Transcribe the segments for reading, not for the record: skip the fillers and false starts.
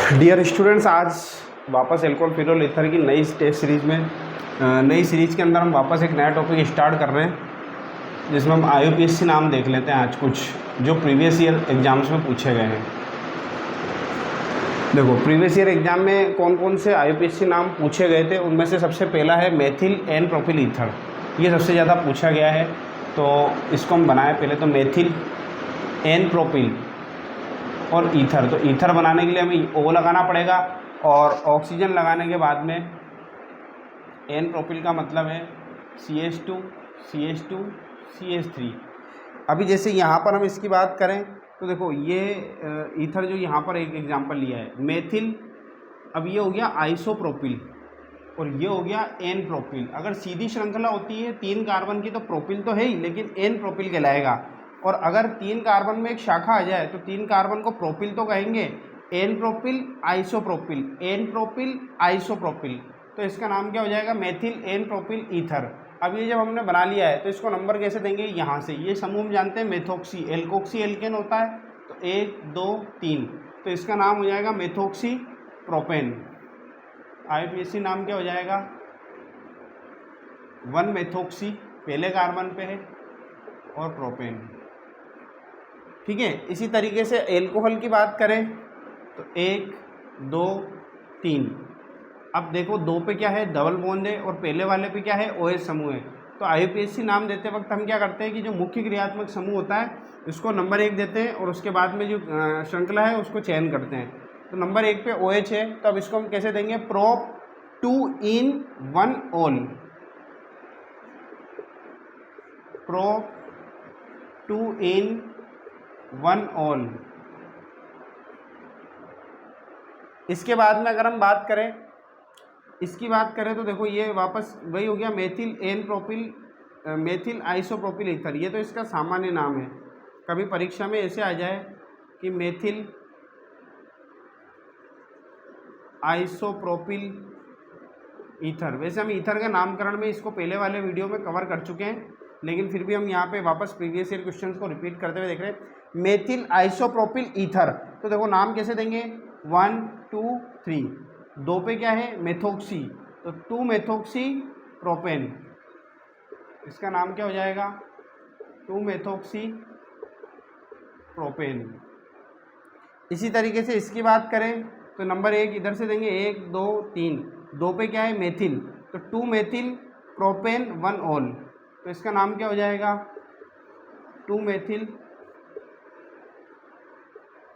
Dear students, आज वापस alcohol phenol ether की नई टेस्ट सीरीज में नई सीरीज के अंदर हम वापस एक नया टॉपिक स्टार्ट कर रहे हैं, जिसमें हम IUPAC नाम देख लेते हैं आज कुछ जो प्रीवियस ईयर एग्जाम्स में पूछे गए हैं। देखो, प्रीवियस ईयर एग्जाम में कौन कौन से IUPAC नाम पूछे गए थे, उनमें से सबसे पहला है मेथिल एन प्रोपिल ईथर। ये सबसे ज़्यादा पूछा गया है, तो इसको हम बनाए पहले। तो मेथिल एन प्रोपिल और ईथर, तो ईथर बनाने के लिए हमें O लगाना पड़ेगा और ऑक्सीजन लगाने के बाद में एन प्रोपिल का मतलब है CH2 CH2 CH3। अभी जैसे यहाँ पर हम इसकी बात करें तो देखो, ये ईथर जो यहाँ पर एक एग्जांपल लिया है मेथिल, अब ये हो गया आइसोप्रोपिल और ये हो गया एन प्रोपिल। अगर सीधी श्रृंखला होती है 3 कार्बन की तो प्रोपिल तो है ही, लेकिन एन प्रोपिल कहलाएगा। और अगर 3 कार्बन में एक शाखा आ जाए तो 3 कार्बन को प्रोपिल तो कहेंगे, n propyl isopropyl, n propyl isopropyl. तो इसका नाम क्या हो जाएगा? Methyl n propyl ether. अब ये जब हमने बना लिया है तो इसको नंबर कैसे देंगे? यहाँ से ये समूह हम जानते हैं मेथोक्सी, एल्कोक्सी एल्केन होता है, तो 1 2 3, तो इसका नाम हो जाएगा मेथोक्सी प्रोपेन। IUPAC नाम क्या हो जाएगा? 1 मेथोक्सी पहले कार्बन पे है और प्रोपेन। ठीक है। इसी तरीके से एल्कोहल की बात करें तो 1 2 3। अब देखो 2 पे क्या है? डबल बॉन्ड है और पहले वाले पे क्या है? OH समूह है। तो IUPAC नाम देते वक्त हम क्या करते हैं कि जो मुख्य क्रियात्मक समूह होता है उसको नंबर 1 देते हैं और उसके बाद में जो श्रृंखला है उसको चयन करते हैं। तो नंबर 1 पे OH है, तो अब इसको हम कैसे देंगे? Prop 2 in 1 all, prop 2 in 1 all. इसके बाद में अगर हम बात करें, इसकी बात करें तो देखो ये वापस वही हो गया methyl n propyl, methyl isopropyl ether. ये तो इसका सामान्य नाम है। कभी परीक्षा में ऐसे आ जाए कि मेथिल आइसोप्रोपिल ईथर, वैसे हम ईथर के नामकरण में इसको पहले वाले वीडियो में कवर कर चुके हैं, लेकिन फिर भी हम यहाँ पे वापस प्रीवियस ईयर क्वेश्चंस को रिपीट करते हुए देख रहे हैं। मेथिल आइसोप्रोपिल ईथर, तो देखो नाम कैसे देंगे? 1 2 3। 2 पे क्या है? मेथोक्सी, तो 2 मेथोक्सी प्रोपेन। इसका नाम क्या हो जाएगा? 2 मेथोक्सी प्रोपेन। इसी तरीके से इसकी बात करें तो नंबर 1 इधर से देंगे, 1 2 3। 2 पे क्या है? मेथिल, तो 2 मेथिल प्रोपेन 1 ऑल, तो इसका नाम क्या हो जाएगा? 2 मेथिल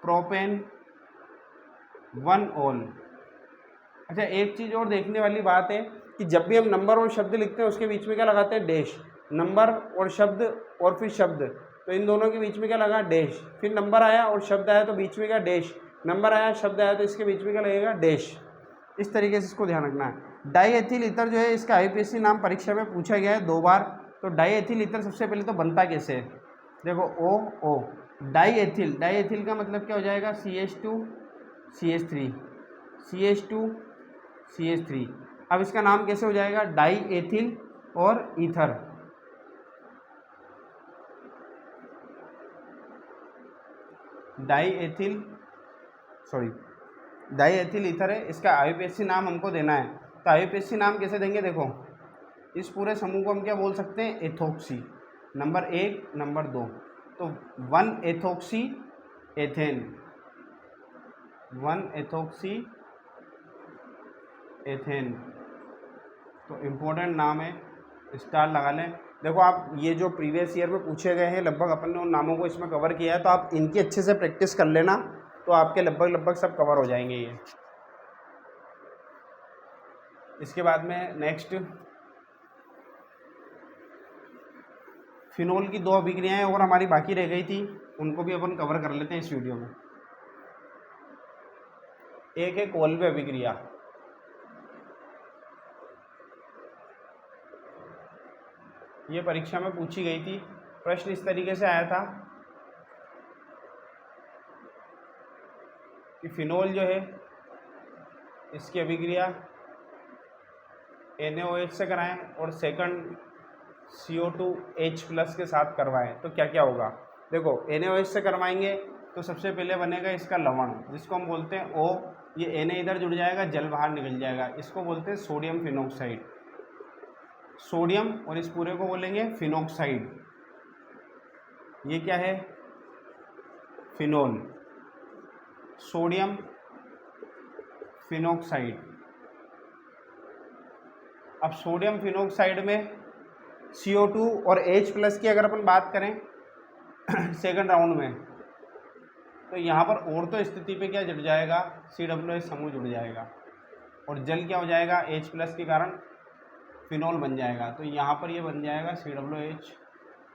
प्रोपेन 1 ऑल। अच्छा, एक चीज़ और देखने वाली बात है कि जब भी हम नंबर और शब्द लिखते हैं उसके बीच में क्या लगाते हैं? डैश। नंबर और शब्द और फिर शब्द, तो इन दोनों के बीच में क्या लगा? डैश। फिर नंबर आया और शब्द आया तो बीच में क्या? डैश। नंबर आया शब्द आया तो इसके बीच में क्या लगेगा? डैश। इस तरीके से इसको ध्यान रखना है। डाईएथिल ईथर जो है इसका IUPAC नाम परीक्षा में पूछा गया है 2 बार। तो डाईएथिल ईथर सबसे पहले तो बनता कैसे है? देखो OO, डाईएथिल, डाईएथिल का मतलब क्या हो जाएगा? CH2 CH3, CH2 CH3। अब इसका नाम कैसे हो जाएगा? डाईएथिल और ईथर। डाईएथिल डाईएथिल ईथर है, इसका IUPAC नाम हमको देना है। तो IUPAC नाम कैसे देंगे? देखो, इस पूरे समूह को हम क्या बोल सकते हैं? एथोक्सी। नंबर 1 नंबर 2, तो 1 एथोक्सी एथेन, 1 एथोक्सी एथेन। तो इम्पोर्टेंट नाम है, स्टार लगा लें। देखो आप ये जो प्रीवियस ईयर में पूछे गए हैं लगभग अपन ने उन नामों को इसमें कवर किया है, तो आप इनकी अच्छे से प्रैक्टिस कर लेना, तो आपके लगभग सब कवर हो जाएंगे ये। इसके बाद में नेक्स्ट फिनोल की 2 अभिक्रियाएं और हमारी बाकी रह गई थी, उनको भी अपन कवर कर लेते हैं इस वीडियो में। एक है कोल्बे अभिक्रिया। ये परीक्षा में पूछी गई थी, प्रश्न इस तरीके से आया था कि फिनोल जो है इसकी अभिक्रिया NaOH से कराएं और सेकंड CO2H+ के साथ करवाएं, तो क्या क्या होगा? देखो NaOH से करवाएंगे तो सबसे पहले बनेगा इसका लवण, जिसको हम बोलते हैं O, ये Na इधर जुड़ जाएगा, जल बाहर निकल जाएगा, इसको बोलते हैं सोडियम फिनॉक्साइड। सोडियम और इस पूरे को बोलेंगे फिनॉक्साइड। ये क्या है? Phenol, sodium phenoxide. अब सोडियम फिनॉक्साइड में CO2 और H+ की अगर अपन बात करें सेकंड राउंड में, तो यहाँ पर ऑर्थो स्थिति पे क्या जुड़ जाएगा? COH समूह जुड़ जाएगा, और जल क्या हो जाएगा? H+ के कारण फिनोल बन जाएगा। तो यहाँ पर ये बन जाएगा COH।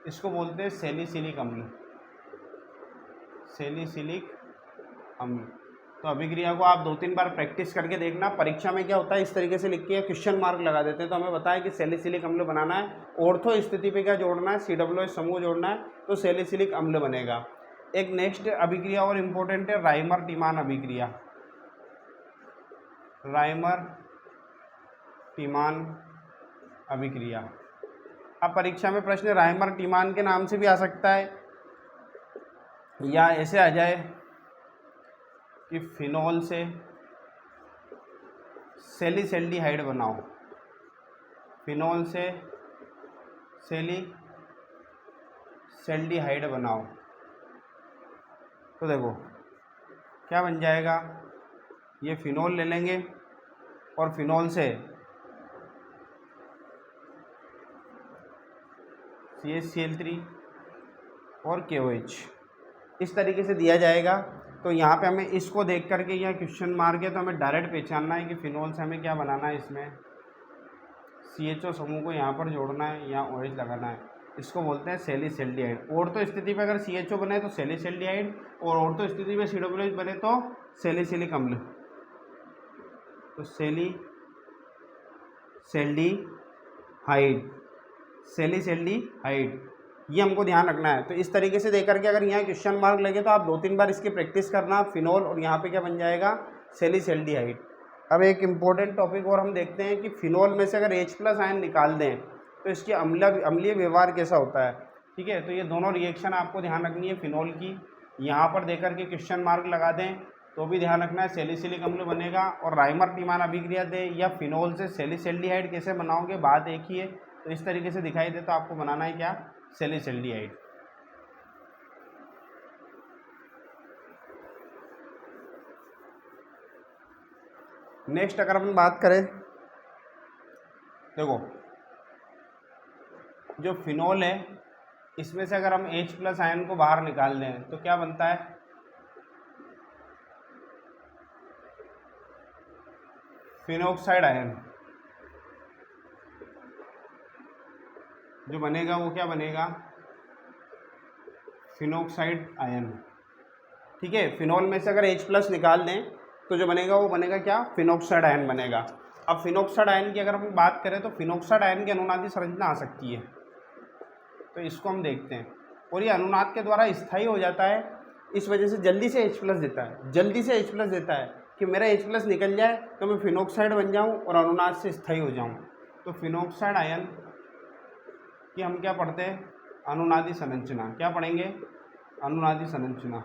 इसको बोलते हैं सैलिसिलिक अम्ल, सैलिसिलिक अम्ल। तो अभिक्रिया को आप 2-3 बार प्रैक्टिस करके देखना। परीक्षा में क्या होता है, इस तरीके से लिख के क्वेश्चन मार्क लगा देते हैं। तो हमें बताया कि सैलिसिलिक अम्ल बनाना है, ऑर्थो स्थिति पे क्या जोड़ना है? COH समूह जोड़ना है, तो सैलिसिलिक अम्ल बनेगा। एक नेक्स्ट अभिक्रिया और इम्पोर्टेंट है राइमर टीमान अभिक्रिया। राइमर टीमान अभिक्रिया। अब परीक्षा में प्रश्न राइमर टीमान के नाम से भी आ सकता है, या ऐसे आ जाए कि फिनोल से सैलिसल्डिहाइड बनाओ, फिनोल से सैलिसल्डिहाइड बनाओ। तो देखो क्या बन जाएगा, ये फिनोल ले लेंगे और फिनोल से CH3 और KOH इस तरीके से दिया जाएगा। तो यहाँ पे हमें इसको देख करके यहाँ क्वेश्चन मार्क है, तो हमें डायरेक्ट पहचानना है कि फिनोल से हमें क्या बनाना है, इसमें CHO समूह को यहाँ पर जोड़ना है, यहाँ OH लगाना है। इसको बोलते हैं सैलिसल्डिहाइड। ऑर्थो स्थिति पे अगर CHO बने तो सैलिसल्डिहाइड, और ऑर्थो स्थिति में COH बने तो सैलिसिलिक अम्ल। तो सैलिसल्डिहाइड ये हमको ध्यान रखना है। तो इस तरीके से देकर के अगर यहाँ क्वेश्चन मार्क लगे तो आप 2-3 बार इसकी प्रैक्टिस करना, फिनोल, और यहाँ पे क्या बन जाएगा? सैलिसल्डिहाइड। अब एक इम्पोर्टेंट टॉपिक और हम देखते हैं कि फिनोल में से अगर H+ आयन निकाल दें तो इसकी अम्लीय व्यवहार कैसा होता है। ठीक है, तो ये दोनों रिएक्शन आपको ध्यान रखनी है फिनोल की। यहाँ पर देकर के क्वेश्चन मार्क लगा दें तो भी ध्यान रखना है सैलिसिलिक अम्ल बनेगा। और राइमर टीमान अभिक्रिया दे या फिनोल से सैलिसल्डिहाइड कैसे बनाओगे, बात एक ही है। तो इस तरीके से दिखाई दे तो आपको बनाना है क्या? सैलिसल्डिहाइड। नेक्स्ट अगर हम बात करें, देखो जो फिनोल है इसमें से अगर हम H+ आयन को बाहर निकाल दें तो क्या बनता है? फिनॉक्साइड आयन जो बनेगा वो क्या बनेगा? Phenoxide ion. ठीक है, फिनोल में से अगर H+ निकाल दें तो जो बनेगा वो बनेगा क्या? फिनॉक्साइड आयन बनेगा। अब फिनॉक्साइड आयन की अगर हम बात करें तो फिनॉक्साइड आयन की अनुनादी संरचना आ सकती है, तो इसको हम देखते हैं। और ये अनुनाद के द्वारा स्थायी हो जाता है, इस वजह से जल्दी से H+ देता है, जल्दी से H+ देता है कि मेरा H+ निकल जाए तो मैं फिनॉक्साइड बन जाऊं और अनुनाद से स्थायी हो जाऊं। तो फिनॉक्साइड आयन की हम क्या पढ़ते हैं? अनुनादी संरचना। क्या पढ़ेंगे? अनुनादी संरचना।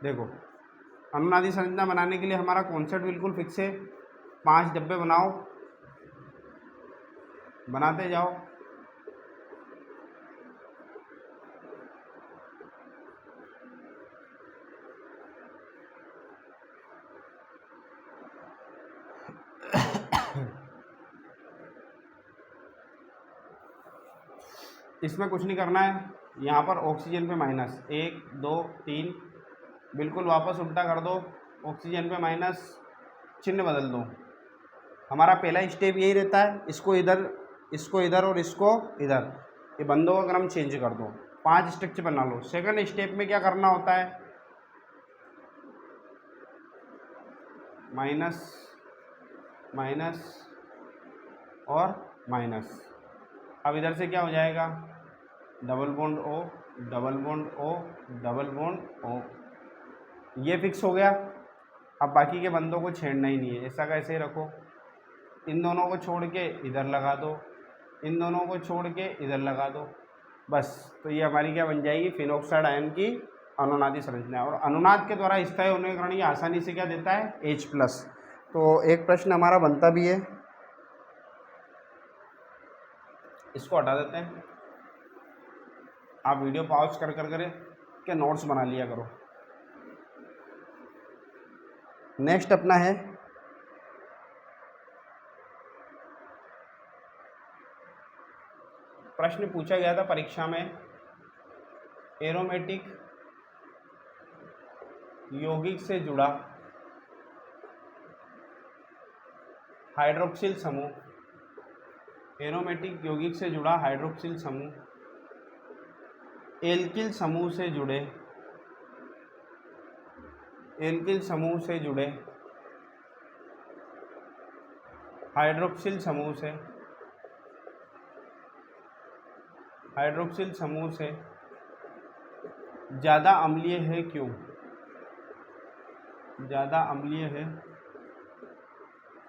देखो अनुनादी संरचना बनाने के लिए हमारा कॉन्सेप्ट बिल्कुल फिक्स है। 5 डब्बे बनाओ, बनाते जाओ। इसमें कुछ नहीं करना है, यहाँ पर ऑक्सीजन पे माइनस 1 2 3, बिल्कुल वापस उल्टा कर दो, ऑक्सीजन पे माइनस, चिन्ह बदल दो। हमारा पहला स्टेप यही रहता है, इसको इधर और इसको इधर, ये बंदों का क्रम चेंज कर दो, 5 स्ट्रक्चर बना लो। सेकंड स्टेप में क्या करना होता है? माइनस माइनस और माइनस। अब इधर से क्या हो जाएगा? Double bond O, double bond O, double bond O। ये फिक्स हो गया। अब बाकी के बंदों को छेड़ना ही नहीं है, ऐसा का ऐसे ही रखो। इन दोनों को छोड़ के इधर लगा दो, इन दोनों को छोड़ के इधर लगा दो। बस। तो ये हमारी क्या बन जाएगी, फिनोक्साइड आयन की अनुनादी संरचना। और अनुनाद के द्वारा स्थायी होने के कारण ये आसानी से क्या देता है, H+। तो एक प्रश्न हमारा बनता भी है, इसको हटा देते हैं। आप वीडियो पॉज कर के नोट्स बना लिया करो। नेक्स्ट अपना है प्रश्न पूछा गया था परीक्षा में, एरोमेटिक यौगिक से जुड़ा हाइड्रोक्सिल समूह, एरोमेटिक यौगिक से जुड़ा हाइड्रोक्सिल समूह एल्किल समूह से जुड़े, एल्किल समूह से जुड़े हाइड्रोक्सिल समूह से, हाइड्रोक्सिल समूह से ज़्यादा अम्लीय है क्यों, ज़्यादा अम्लीय है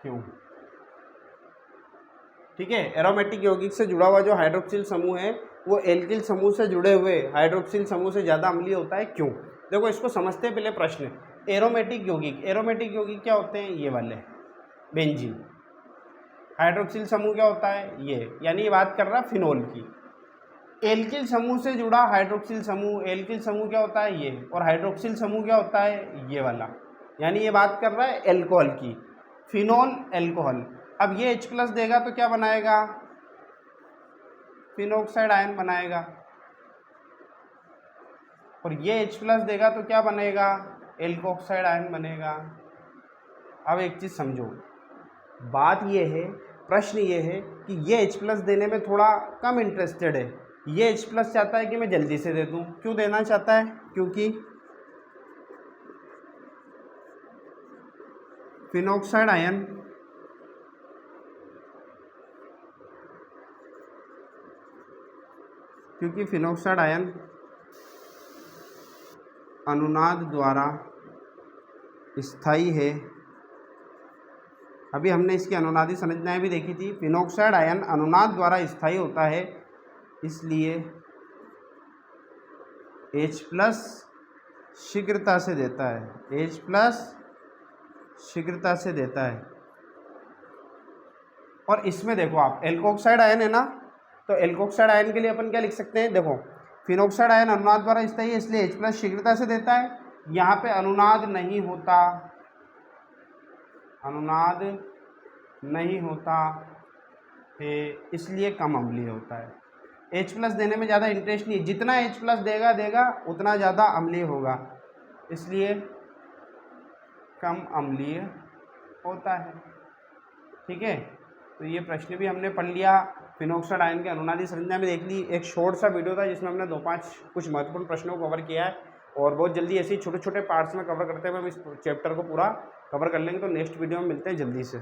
क्यों। ठीक है, एरोमेटिक यौगिक से जुड़ा हुआ जो हाइड्रोक्सिल समूह है वो एल्किल समूह से जुड़े हुए हाइड्रोक्सिल समूह से ज़्यादा अम्लीय होता है क्यों। देखो इसको समझते हैं पहले प्रश्न। एरोमेटिक यौगिक, एरोमेटिक यौगिक क्या होते हैं, ये वाले बेंजीन। हाइड्रोक्सिल समूह क्या होता है, ये, यानी ये बात कर रहा है फिनोल की। एल्किल समूह से जुड़ा हाइड्रोक्सिल समूह, एल्किल समूह क्या होता है, ये, और हाइड्रोक्सिल समूह क्या होता है, ये वाला, यानी ये बात कर रहा है एल्कोहल की, फिनोल एल्कोहल। अब ये H+ देगा तो क्या बनाएगा, फिनोक्साइड आयन बनाएगा, और ये H+ देगा तो क्या बनेगा, एल्कोक्साइड आयन बनेगा। अब एक चीज़ समझो, बात ये है, प्रश्न ये है कि ये H+ देने में थोड़ा कम इंटरेस्टेड है। ये H+ चाहता है कि मैं जल्दी से दे दूं। क्यों देना चाहता है, क्योंकि फिनोक्साइड आयन अनुनाद द्वारा स्थायी है। अभी हमने इसकी अनुनादी संरचनाएं भी देखी थी। फिनोक्साइड आयन अनुनाद द्वारा स्थायी होता है, इसलिए H+ शीघ्रता से देता है, H+ शीघ्रता से देता है। और इसमें देखो आप, एल्कोक्साइड आयन है ना, तो एल्कोक्साइड आयन के लिए अपन क्या लिख सकते हैं, देखो फिनोक्साइड आयन अनुनाद द्वारा स्थायी है, इसलिए H+ शीघ्रता से देता है। यहाँ पे अनुनाद नहीं होता, अनुनाद नहीं होता है, इसलिए कम अम्लीय होता है। H+ देने में ज़्यादा इंटरेस्ट नहीं, जितना H+ देगा उतना ज़्यादा अम्लीय होगा, इसलिए कम अम्लीय होता है। ठीक है, तो ये प्रश्न भी हमने पढ़ लिया। फिनोक्साइड आयन के अनुनादी संरचना में देख ली। एक शॉर्ट सा वीडियो था जिसमें हमने 2-5 कुछ महत्वपूर्ण प्रश्नों को कवर किया है, और बहुत जल्दी ऐसे ही छोटे छोटे पार्ट्स में कवर करते हुए हम इस चैप्टर को पूरा कवर कर लेंगे। तो नेक्स्ट वीडियो में मिलते हैं जल्दी से।